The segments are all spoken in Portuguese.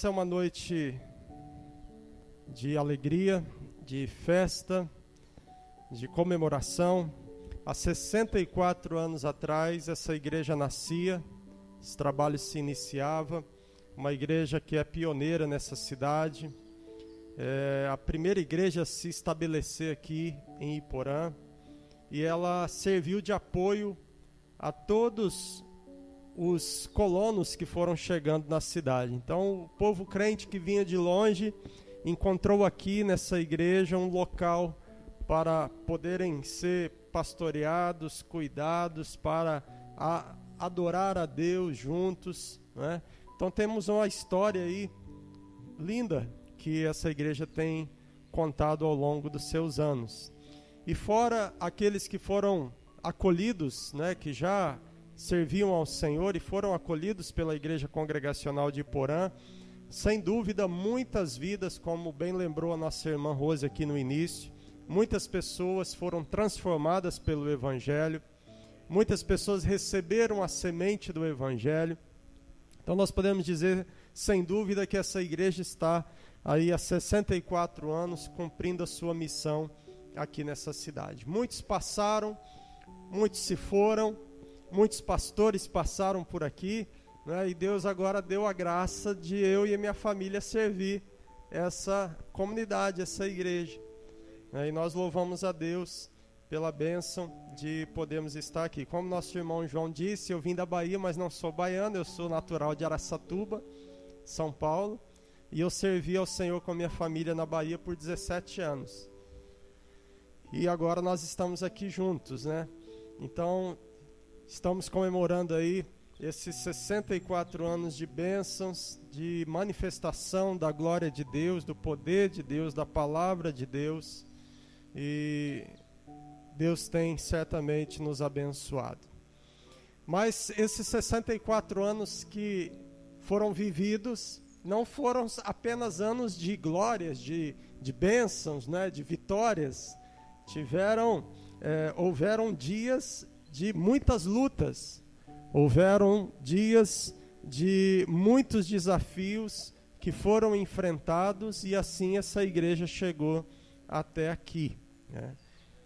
Essa é uma noite de alegria, de festa, de comemoração. Há 64 anos atrás, essa igreja nascia, esse trabalho se iniciava, uma igreja que é pioneira nessa cidade. É a primeira igreja a se estabelecer aqui em Iporã, e ela serviu de apoio a todos os colonos que foram chegando na cidade. Então, o povo crente que vinha de longe encontrou aqui nessa igreja um local para poderem ser pastoreados, cuidados, para adorar a Deus juntos, né? Então, temos uma história aí linda que essa igreja tem contado ao longo dos seus anos. E fora aqueles que foram acolhidos, né, que já serviam ao Senhor e foram acolhidos pela Igreja Congregacional de Iporã, sem dúvida muitas vidas, como bem lembrou a nossa irmã Rose aqui no início, muitas pessoas foram transformadas pelo Evangelho, muitas pessoas receberam a semente do Evangelho. Então nós podemos dizer, sem dúvida, que essa igreja está aí há 64 anos cumprindo a sua missão aqui nessa cidade. Muitos passaram, muitos se foram, muitos pastores passaram por aqui, né, e Deus agora deu a graça de eu e a minha família servir essa comunidade, essa igreja. E nós louvamos a Deus pela bênção de podermos estar aqui. Como nosso irmão João disse, eu vim da Bahia, mas não sou baiano, eu sou natural de Araçatuba, São Paulo, e eu servi ao Senhor com a minha família na Bahia por 17 anos. E agora nós estamos aqui juntos, né? Então, estamos comemorando aí esses 64 anos de bênçãos, de manifestação da glória de Deus, do poder de Deus, da palavra de Deus. E Deus tem certamente nos abençoado. Mas esses 64 anos que foram vividos não foram apenas anos de glórias, de bênçãos, né, de vitórias. Houveram dias de muitas lutas, houveram dias de muitos desafios que foram enfrentados, e assim essa igreja chegou até aqui, né?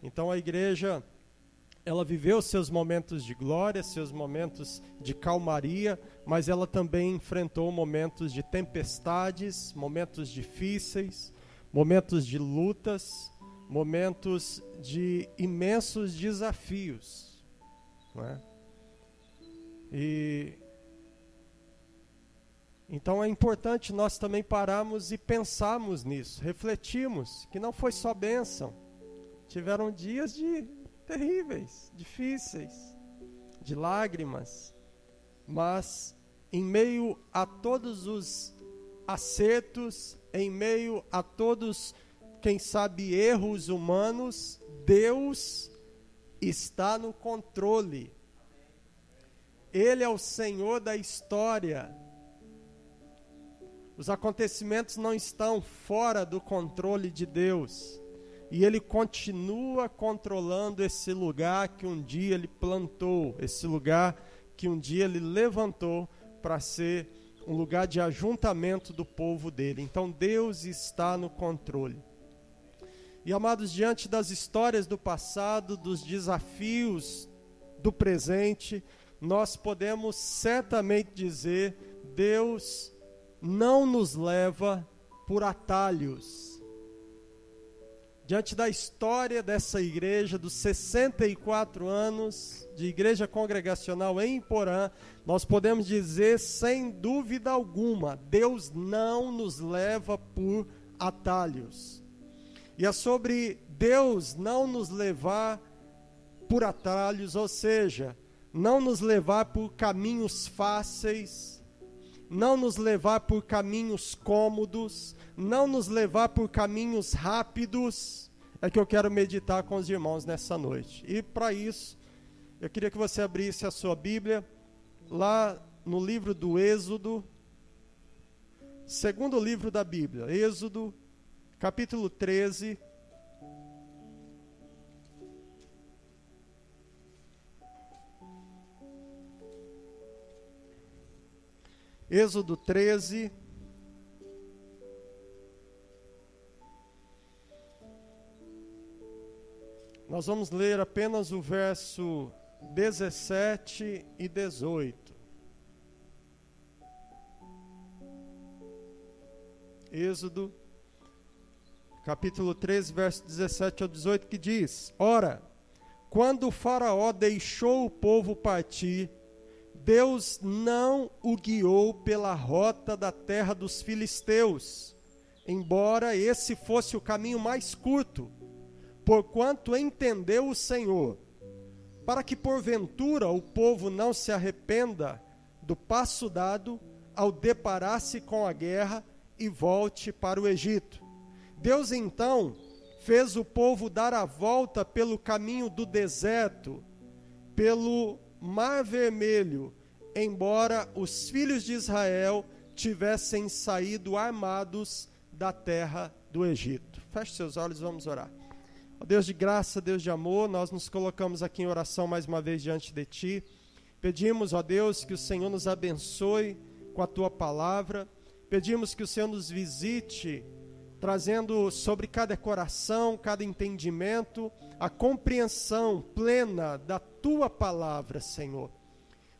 Então a igreja, ela viveu seus momentos de glória, seus momentos de calmaria, mas ela também enfrentou momentos de tempestades, momentos difíceis, momentos de lutas, momentos de imensos desafios, não é? E então é importante nós também pararmos e pensarmos nisso, refletirmos que não foi só bênção, tiveram dias terríveis, difíceis, de lágrimas, mas em meio a todos os acertos, em meio a todos, quem sabe, erros humanos, Deus está no controle. Ele é o Senhor da história. Os acontecimentos não estão fora do controle de Deus. E Ele continua controlando esse lugar que um dia Ele plantou, esse lugar que um dia Ele levantou para ser um lugar de ajuntamento do povo dele. Então Deus está no controle. E amados, diante das histórias do passado, dos desafios do presente, nós podemos certamente dizer: Deus não nos leva por atalhos. Diante da história dessa igreja, dos 64 anos de igreja congregacional em Iporã, nós podemos dizer sem dúvida alguma: Deus não nos leva por atalhos. E é sobre Deus não nos levar por atalhos, ou seja, não nos levar por caminhos fáceis, não nos levar por caminhos cômodos, não nos levar por caminhos rápidos, é que eu quero meditar com os irmãos nessa noite. E para isso, eu queria que você abrisse a sua Bíblia, lá no livro do Êxodo, segundo livro da Bíblia, Êxodo, capítulo 13, Êxodo 13, Nós vamos ler apenas o verso 17 e 18. Êxodo, capítulo 13, verso 17 ao 18, que diz: Ora, quando o faraó deixou o povo partir, Deus não o guiou pela rota da terra dos filisteus, embora esse fosse o caminho mais curto, porquanto entendeu o Senhor, para que porventura o povo não se arrependa do passo dado ao deparar-se com a guerra e volte para o Egito. Deus então fez o povo dar a volta pelo caminho do deserto, pelo Mar Vermelho, embora os filhos de Israel tivessem saído armados da terra do Egito. Feche seus olhos, vamos orar. Ó Deus de graça, Deus de amor, nós nos colocamos aqui em oração mais uma vez diante de Ti. Pedimos, ó Deus, que o Senhor nos abençoe com a Tua palavra. Pedimos que o Senhor nos visite, trazendo sobre cada coração, cada entendimento, a compreensão plena da Tua palavra, Senhor.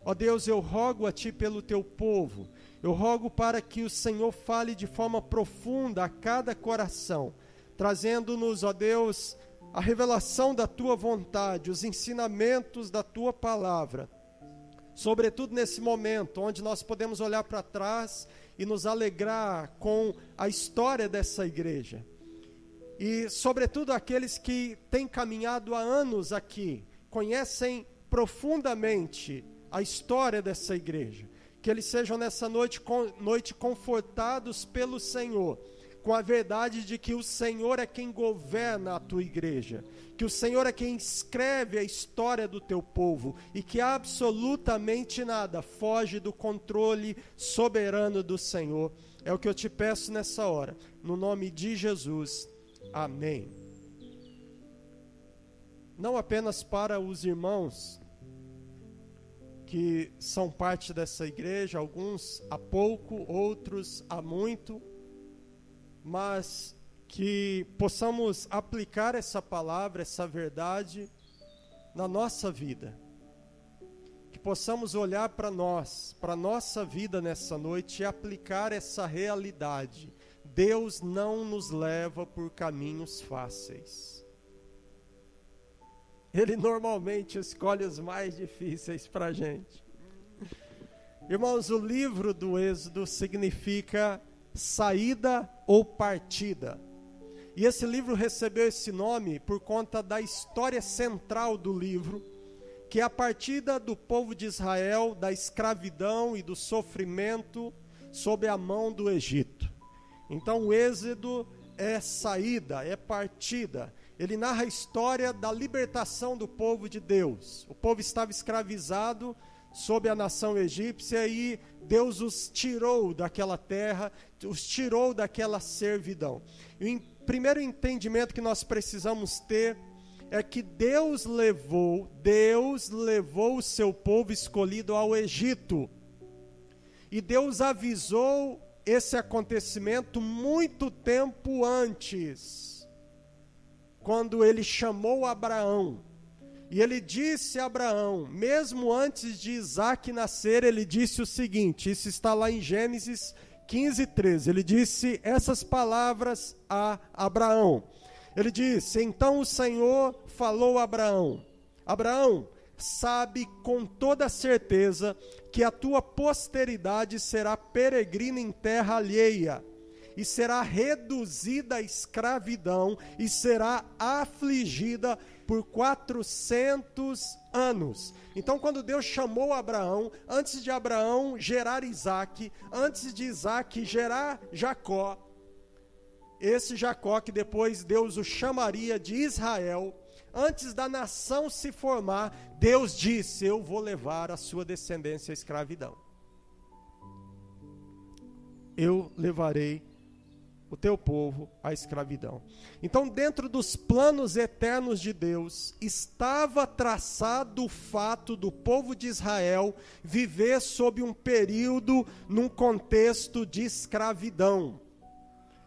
Ó Deus, eu rogo a Ti pelo Teu povo, eu rogo para que o Senhor fale de forma profunda a cada coração, trazendo-nos, ó Deus, a revelação da Tua vontade, os ensinamentos da Tua palavra, sobretudo nesse momento, onde nós podemos olhar para trás e nos alegrar com a história dessa igreja. E, sobretudo, aqueles que têm caminhado há anos aqui, conhecem profundamente a história dessa igreja. Que eles sejam nessa noite confortados pelo Senhor, com a verdade de que o Senhor é quem governa a tua igreja, que o Senhor é quem escreve a história do teu povo e que absolutamente nada foge do controle soberano do Senhor. É o que eu te peço nessa hora, no nome de Jesus. Amém. Não apenas para os irmãos que são parte dessa igreja, alguns há pouco, outros há muito, mas que possamos aplicar essa palavra, essa verdade na nossa vida. Que possamos olhar para nós, para a nossa vida nessa noite e aplicar essa realidade. Deus não nos leva por caminhos fáceis. Ele normalmente escolhe os mais difíceis para a gente. Irmãos, o livro do Êxodo significa saída ou partida. E esse livro recebeu esse nome por conta da história central do livro, que é a partida do povo de Israel da escravidão e do sofrimento sob a mão do Egito. Então o Êxodo é saída, é partida. Ele narra a história da libertação do povo de Deus. O povo estava escravizado sob a nação egípcia e Deus os tirou daquela terra, os tirou daquela servidão. E o primeiro entendimento que nós precisamos ter é que Deus levou o seu povo escolhido ao Egito. E Deus avisou esse acontecimento muito tempo antes, quando ele chamou Abraão. E ele disse a Abraão, mesmo antes de Isaac nascer, ele disse o seguinte, isso está lá em Gênesis 15:13, ele disse essas palavras a Abraão. Ele disse, então o Senhor falou a Abraão, Abraão, sabe com toda certeza que a tua posteridade será peregrina em terra alheia, e será reduzida à escravidão, e será afligida por 400 anos. Então, quando Deus chamou Abraão, antes de Abraão gerar Isaac, antes de Isaac gerar Jacó, esse Jacó que depois Deus o chamaria de Israel, antes da nação se formar, Deus disse, eu vou levar a sua descendência à escravidão. Eu levarei o teu povo à escravidão. Então, dentro dos planos eternos de Deus, estava traçado o fato do povo de Israel viver sob um período, num contexto de escravidão.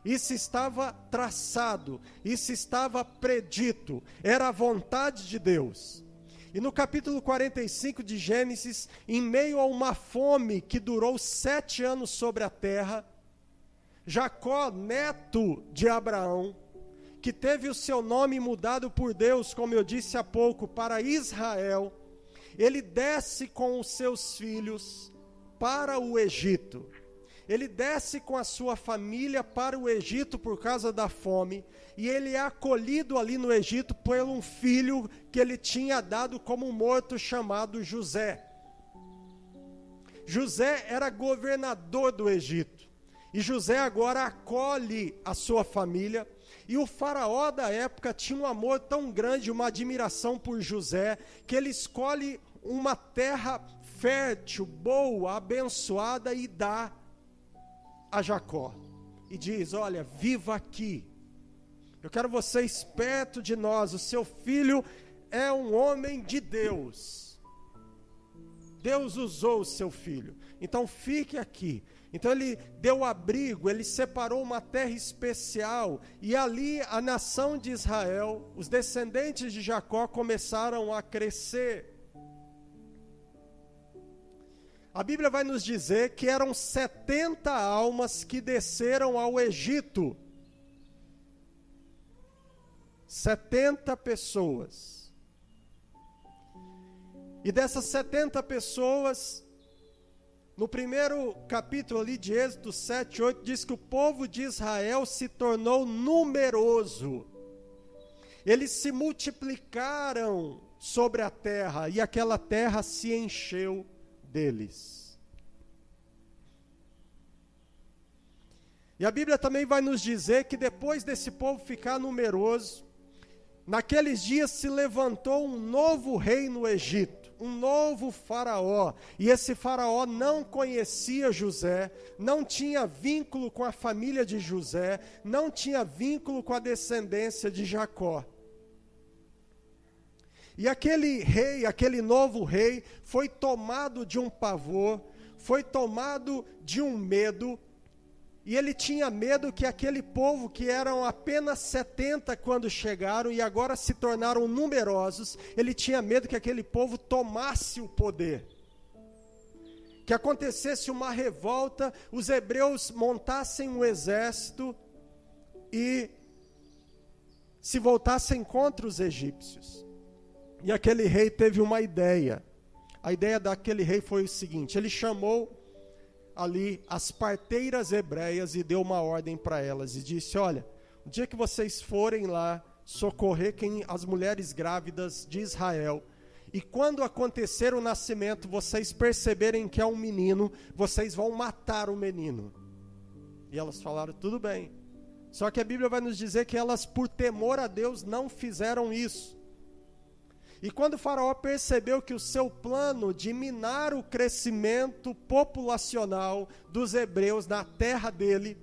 Isso estava traçado, isso estava predito, era a vontade de Deus. E no capítulo 45 de Gênesis, em meio a uma fome que durou 7 anos sobre a terra, Jacó, neto de Abraão, que teve o seu nome mudado por Deus, como eu disse há pouco, para Israel, ele desce com os seus filhos para o Egito. Ele desce com a sua família para o Egito por causa da fome, e ele é acolhido ali no Egito por um filho que ele tinha dado como morto, chamado José. José era governador do Egito, e José agora acolhe a sua família, e o faraó da época tinha um amor tão grande, uma admiração por José, que ele escolhe uma terra fértil, boa, abençoada, e dá a Jacó, e diz: olha, viva aqui, eu quero vocês perto de nós, o seu filho é um homem de Deus, Deus usou o seu filho, então fique aqui. Então ele deu abrigo, ele separou uma terra especial, e ali a nação de Israel, os descendentes de Jacó começaram a crescer. A Bíblia vai nos dizer que eram 70 almas que desceram ao Egito. 70 pessoas. E dessas 70 pessoas, no primeiro capítulo ali de Êxodo 7, 8, diz que o povo de Israel se tornou numeroso. Eles se multiplicaram sobre a terra, e aquela terra se encheu deles. E a Bíblia também vai nos dizer que depois desse povo ficar numeroso, naqueles dias se levantou um novo rei no Egito, um novo faraó, e esse faraó não conhecia José, não tinha vínculo com a família de José, não tinha vínculo com a descendência de Jacó. E aquele rei, aquele novo rei, foi tomado de um pavor, foi tomado de um medo, e ele tinha medo que aquele povo, que eram apenas 70 quando chegaram, e agora se tornaram numerosos, ele tinha medo que aquele povo tomasse o poder. Que acontecesse uma revolta, os hebreus montassem um exército e se voltassem contra os egípcios. E aquele rei teve uma ideia. A ideia daquele rei foi o seguinte: ele chamou ali as parteiras hebreias e deu uma ordem para elas e disse: olha, o dia que vocês forem lá socorrer as mulheres grávidas de Israel, e quando acontecer o nascimento, vocês perceberem que é um menino, vocês vão matar o menino. E elas falaram: tudo bem. Só que a Bíblia vai nos dizer que elas, por temor a Deus, não fizeram isso. E quando o faraó percebeu que o seu plano de minar o crescimento populacional dos hebreus na terra dele,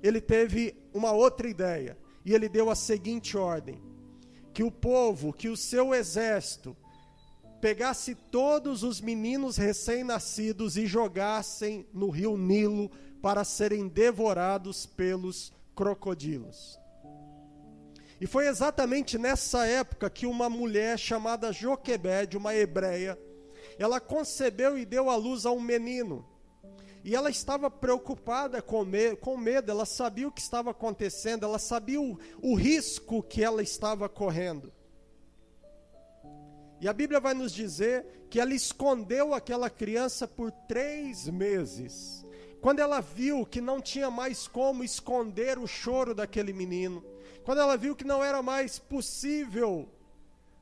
ele teve uma outra ideia. E ele deu a seguinte ordem: que o povo, que o seu exército, pegasse todos os meninos recém-nascidos e jogassem no rio Nilo para serem devorados pelos crocodilos. E foi exatamente nessa época que uma mulher chamada Joquebede, uma hebreia, ela concebeu e deu à luz a um menino. E ela estava preocupada com medo, ela sabia o que estava acontecendo, ela sabia o risco que ela estava correndo. E a Bíblia vai nos dizer que ela escondeu aquela criança por 3 meses. Quando ela viu que não tinha mais como esconder o choro daquele menino, quando ela viu que não era mais possível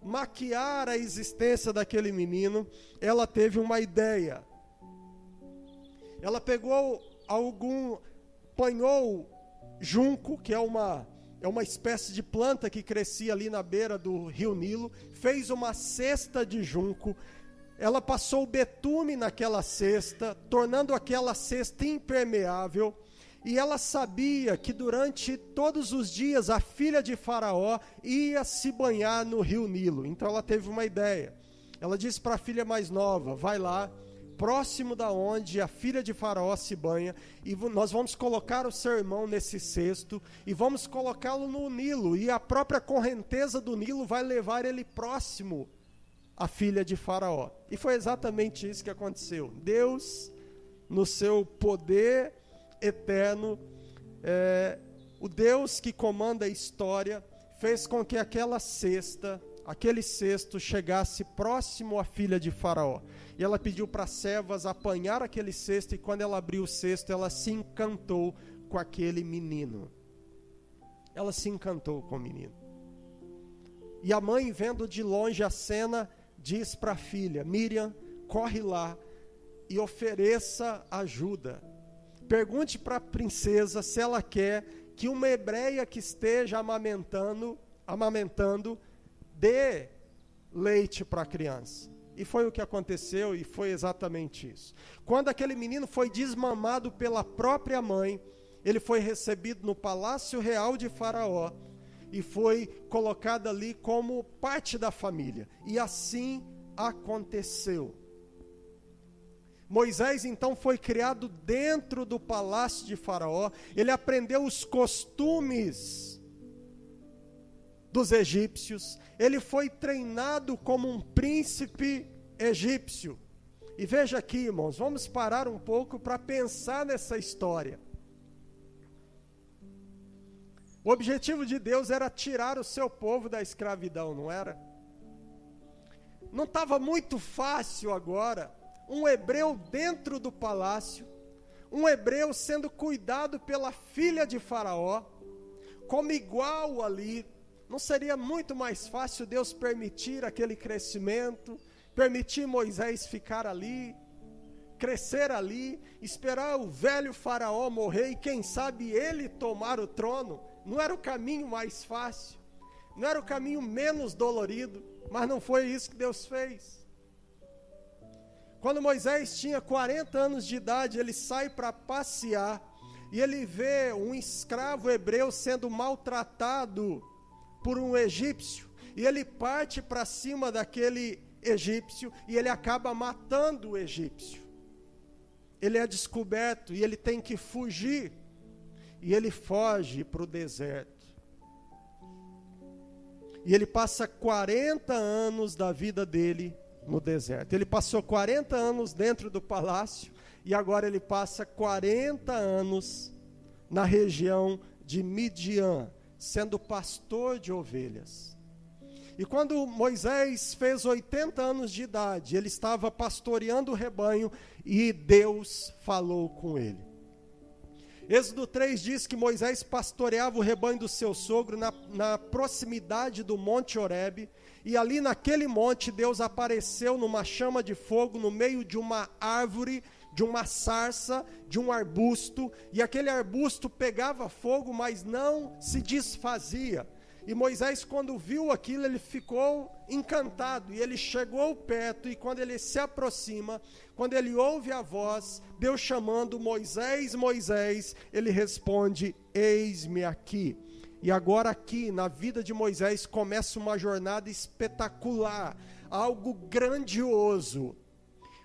maquiar a existência daquele menino, ela teve uma ideia. Ela apanhou junco, que é uma espécie de planta que crescia ali na beira do rio Nilo, fez uma cesta de junco, ela passou betume naquela cesta, tornando aquela cesta impermeável, e ela sabia que durante todos os dias a filha de Faraó ia se banhar no rio Nilo. Então ela teve uma ideia. Ela disse para a filha mais nova: vai lá, próximo da onde a filha de Faraó se banha, e nós vamos colocar o seu irmão nesse cesto, e vamos colocá-lo no Nilo, e a própria correnteza do Nilo vai levar ele próximo à filha de Faraó. E foi exatamente isso que aconteceu. Deus, no seu poder eterno, o Deus que comanda a história, fez com que aquele cesto chegasse próximo à filha de Faraó. E ela pediu para as servas apanhar aquele cesto, e quando ela abriu o cesto, ela se encantou com aquele menino. Ela se encantou com o menino. E a mãe, vendo de longe a cena, diz para a filha: Miriam, corre lá e ofereça ajuda. Pergunte para a princesa se ela quer que uma hebreia que esteja amamentando dê leite para a criança. E foi o que aconteceu, e foi exatamente isso. Quando aquele menino foi desmamado pela própria mãe, ele foi recebido no palácio real de Faraó, e foi colocado ali como parte da família. E assim aconteceu. Moisés então foi criado dentro do palácio de Faraó, ele aprendeu os costumes dos egípcios, ele foi treinado como um príncipe egípcio. E veja aqui, irmãos, vamos parar um pouco para pensar nessa história. O objetivo de Deus era tirar o seu povo da escravidão, não era? Não estava muito fácil agora, um hebreu dentro do palácio, um hebreu sendo cuidado pela filha de Faraó, como igual ali. Não seria muito mais fácil Deus permitir aquele crescimento, permitir Moisés ficar ali, crescer ali, esperar o velho Faraó morrer e quem sabe ele tomar o trono? Não era o caminho mais fácil, não era o caminho menos dolorido, mas não foi isso que Deus fez. Quando Moisés tinha 40 anos de idade, ele sai para passear e ele vê um escravo hebreu sendo maltratado por um egípcio, e ele parte para cima daquele egípcio, e ele acaba matando o egípcio. Ele é descoberto, e ele tem que fugir, e ele foge para o deserto. E ele passa 40 anos da vida dele no deserto. Ele passou 40 anos dentro do palácio, e agora ele passa 40 anos na região de Midian, sendo pastor de ovelhas. E quando Moisés fez 80 anos de idade, ele estava pastoreando o rebanho e Deus falou com ele. Êxodo 3 diz que Moisés pastoreava o rebanho do seu sogro na proximidade do Monte Horebe, e ali naquele monte Deus apareceu numa chama de fogo no meio de uma árvore, de uma sarça, de um arbusto, e aquele arbusto pegava fogo, mas não se desfazia. E Moisés, quando viu aquilo, ele ficou encantado, e ele chegou perto, e quando ele se aproxima, quando ele ouve a voz, Deus chamando: Moisés, Moisés, ele responde: eis-me aqui. E agora aqui, na vida de Moisés, começa uma jornada espetacular, algo grandioso.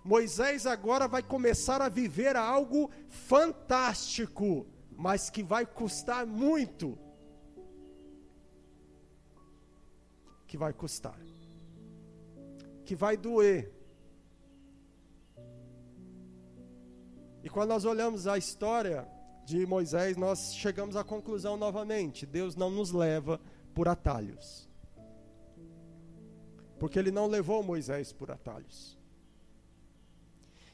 Moisés agora vai começar a viver algo fantástico, mas que vai custar muito. Que vai custar. Que vai doer. E quando nós olhamos a história de Moisés, nós chegamos à conclusão novamente: Deus não nos leva por atalhos. Porque Ele não levou Moisés por atalhos.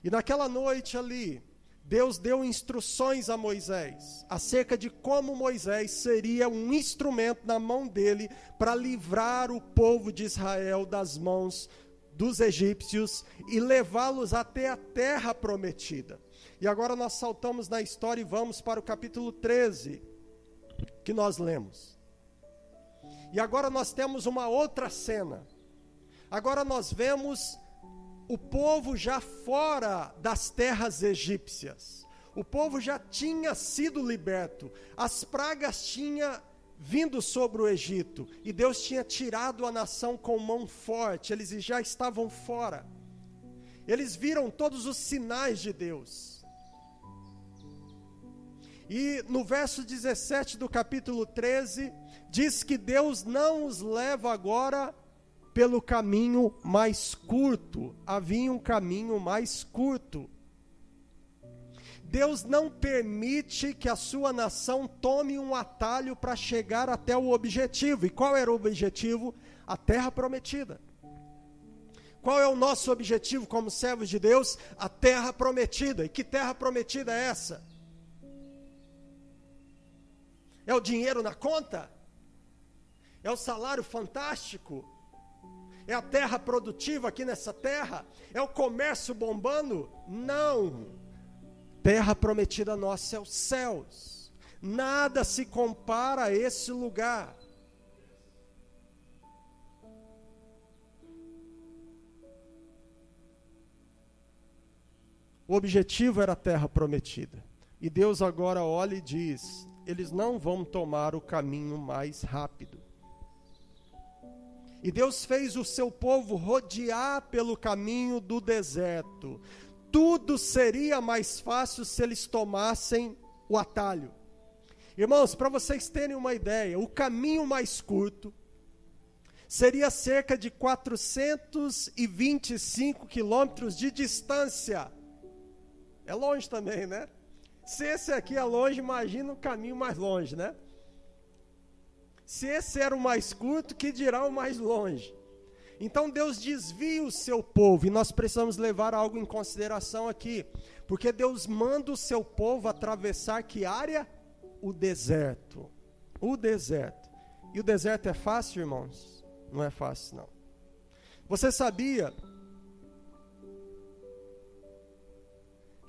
E naquela noite ali, Deus deu instruções a Moisés, acerca de como Moisés seria um instrumento na mão dele, para livrar o povo de Israel das mãos dos egípcios, e levá-los até a terra prometida. E agora nós saltamos na história e vamos para o capítulo 13, que nós lemos. E agora nós temos uma outra cena. Agora nós vemos o povo já fora das terras egípcias. O povo já tinha sido liberto. As pragas tinham vindo sobre o Egito. E Deus tinha tirado a nação com mão forte. Eles já estavam fora. Eles viram todos os sinais de Deus. E no verso 17 do capítulo 13, diz que Deus não os leva agora pelo caminho mais curto. Havia um caminho mais curto. Deus não permite que a sua nação tome um atalho para chegar até o objetivo. E qual era o objetivo? A terra prometida. Qual é o nosso objetivo como servos de Deus? A terra prometida. E que terra prometida é essa? É o dinheiro na conta? É o salário fantástico? É a terra produtiva aqui nessa terra? É o comércio bombando? Não. Terra prometida nossa é os céus. Nada se compara a esse lugar. O objetivo era a terra prometida. E Deus agora olha e diz: eles não vão tomar o caminho mais rápido. E Deus fez o seu povo rodear pelo caminho do deserto. Tudo seria mais fácil se eles tomassem o atalho. Irmãos, para vocês terem uma ideia, o caminho mais curto seria cerca de 425 quilômetros de distância. É longe também, né? Se esse aqui é longe, imagina o caminho mais longe, né? Se esse era o mais curto, que dirá o mais longe? Então Deus desvia o seu povo, e nós precisamos levar algo em consideração aqui, porque Deus manda o seu povo atravessar que área? O deserto. O deserto. E o deserto é fácil, irmãos? Não é fácil, não. Você sabia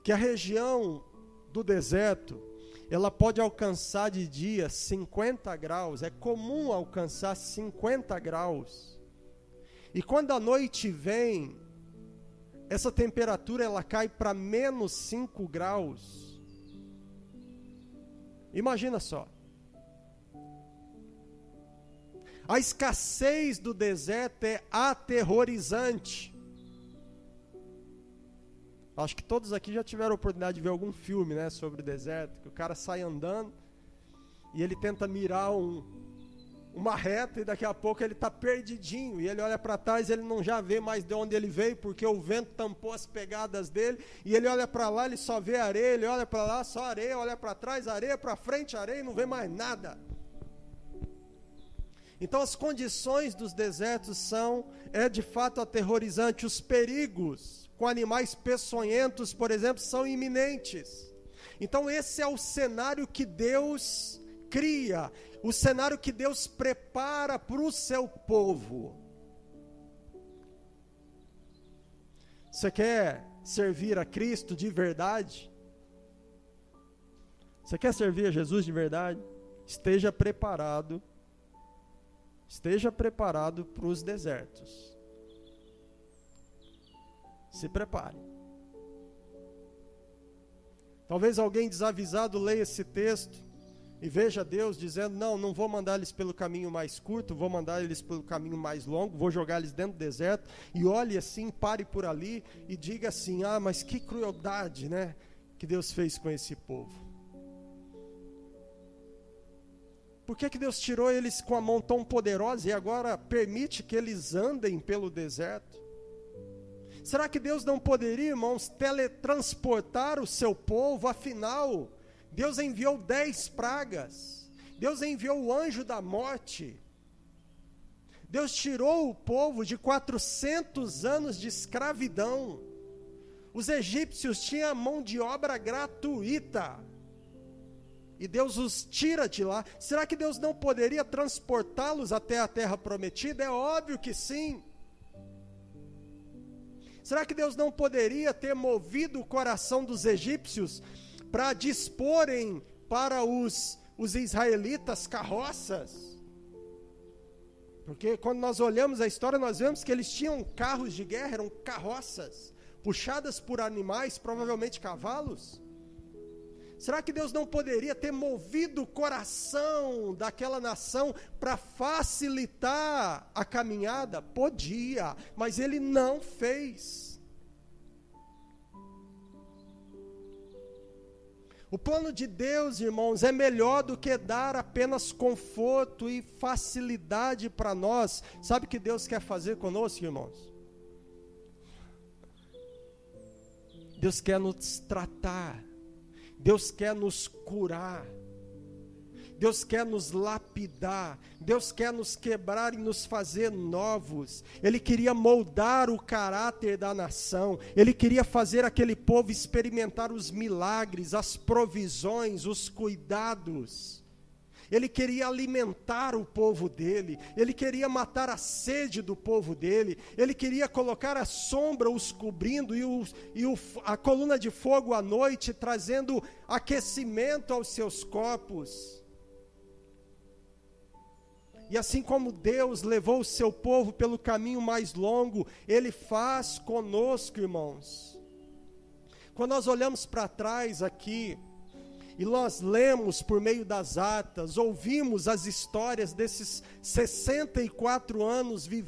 que a região do deserto, ela pode alcançar de dia 50 graus, é comum alcançar 50 graus. E quando a noite vem, essa temperatura ela cai para menos 5 graus. Imagina só. A escassez do deserto é aterrorizante. Acho que todos aqui já tiveram a oportunidade de ver algum filme, né, sobre o deserto, que o cara sai andando e ele tenta mirar uma reta e daqui a pouco ele está perdidinho, e ele olha para trás e ele não já vê mais de onde ele veio, porque o vento tampou as pegadas dele, e ele olha para lá, ele só vê areia, ele olha para lá, só areia, olha para trás, areia, para frente, areia, e não vê mais nada. Então as condições dos desertos é de fato aterrorizante. Os perigos com animais peçonhentos, por exemplo, são iminentes. Então esse é o cenário que Deus cria, o cenário que Deus prepara para o seu povo. Você quer servir a Cristo de verdade? Você quer servir a Jesus de verdade? Esteja preparado para os desertos. Se prepare. Talvez alguém desavisado leia esse texto e veja Deus dizendo: não vou mandar eles pelo caminho mais curto, vou mandar eles pelo caminho mais longo, vou jogar eles dentro do deserto. E olhe assim, pare por ali e diga assim: mas que crueldade, né, que Deus fez com esse povo. Por que Deus tirou eles com a mão tão poderosa e agora permite que eles andem pelo deserto? Será que Deus não poderia, irmãos, teletransportar o seu povo? Afinal, Deus enviou 10 pragas. Deus enviou o anjo da morte. Deus tirou o povo de 400 anos de escravidão. Os egípcios tinham mão de obra gratuita. E Deus os tira de lá. Será que Deus não poderia transportá-los até a terra prometida? É óbvio que sim. Será que Deus não poderia ter movido o coração dos egípcios para disporem para os israelitas carroças? Porque quando nós olhamos a história, nós vemos que eles tinham carros de guerra, eram carroças, puxadas por animais, provavelmente cavalos. Será que Deus não poderia ter movido o coração daquela nação para facilitar a caminhada? Podia, mas Ele não fez. O plano de Deus, irmãos, é melhor do que dar apenas conforto e facilidade para nós. Sabe o que Deus quer fazer conosco, irmãos? Deus quer nos tratar, Deus quer nos curar, Deus quer nos lapidar, Deus quer nos quebrar e nos fazer novos. Ele queria moldar o caráter da nação, Ele queria fazer aquele povo experimentar os milagres, as provisões, os cuidados. Ele queria alimentar o povo dele, Ele queria matar a sede do povo dele, Ele queria colocar a sombra os cobrindo a coluna de fogo à noite, trazendo aquecimento aos seus corpos. E assim como Deus levou o seu povo pelo caminho mais longo, Ele faz conosco, irmãos. Quando nós olhamos para trás aqui, e nós lemos por meio das atas, ouvimos as histórias desses 64 anos vividos